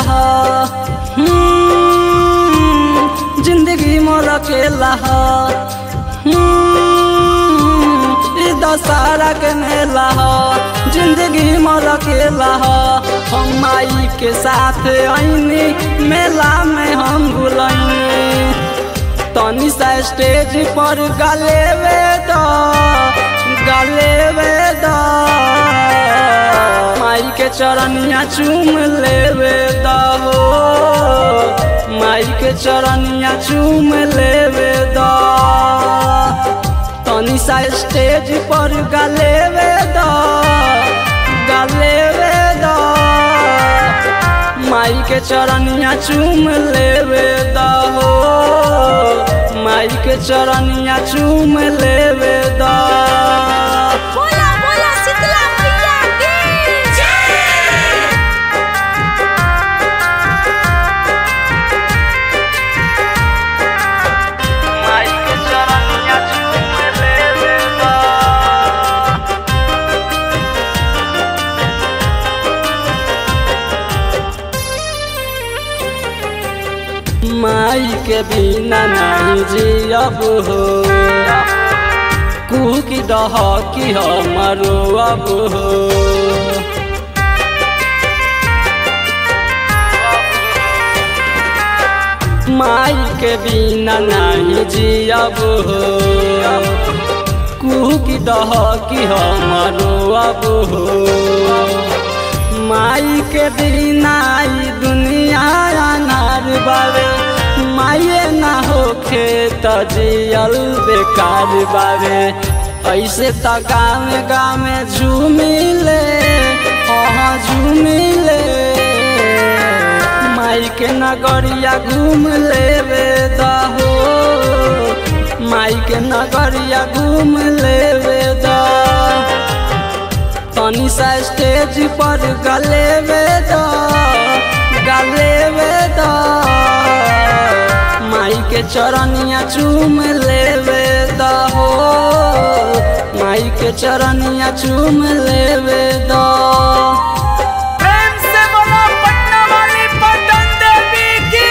हो जिंदगी मोर अकेला हो दशहरा के मेला हो जिंदगी मोर अकेला हो। हम माई के साथ आईनी मेला में हम भूलनी तनी सा स्टेज पर गलेवे दो माई के चरनिया चूम लेवे दो माई के चरनिया चूम लेवे दो तनी सा स्टेज पर गलेवे दो माई के चरनिया चूम लेवे दो माई के चरनिया चूम लेवे दो। बोला बोला शीतला मैया की जय। माई के चरनिया चूम लेवे दो माई के बिना नहीं जियब हो कुकी दह की हमरो अब हो माई के बिना नहीं जियब हो कुकी दह की हमरो अब हो माई के बिना ई दुनिया अनार बावे माये ना होखे त जियल बेकार बावे ऐसे त गाँव झूमिले झूमिले माई के नगरिया घूम लेवे दहो माई के नगरिया घूम लेवे द तनी सा स्टेज पर गलेवे दो माई के चरनिया चूम लेवे दो माई के चरनिया चूम लेवे दो। प्रेम से बोलो पटना वाली पटन देवी की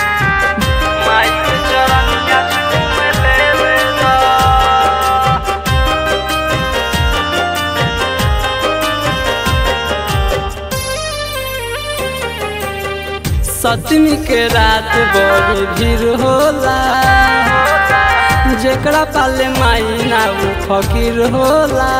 माई के चरनिया चूम लेवे दो सतमी के रात बड़ी भीड़ होला जेकरा पाले माई ना उ फकीर होला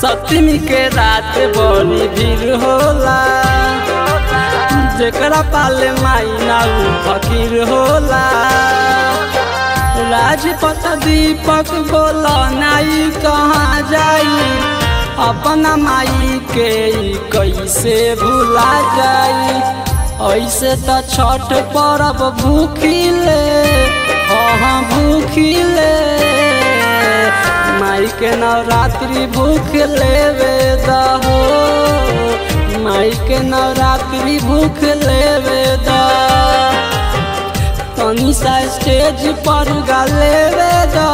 सतमी के रात बड़ी भीड़ होला जेकरा पाले माई ना उ फकीर होला राजपथ दीपक बोला नाई कहाँ जाई अपना माई के कैसे भुला जाई ऐसे तो छठ पर्व भूखिले हाँ भूखिले माई के नवरात्रि भूख लेवे दहो माई के नवरात्रि भूख लेवे द तनी सा स्टेज पर गलेवे दो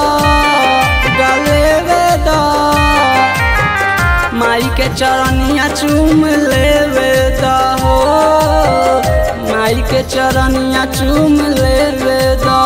माई के चरनिया चूम लेवे दहो माई के चरनिया चूम लेवे दो।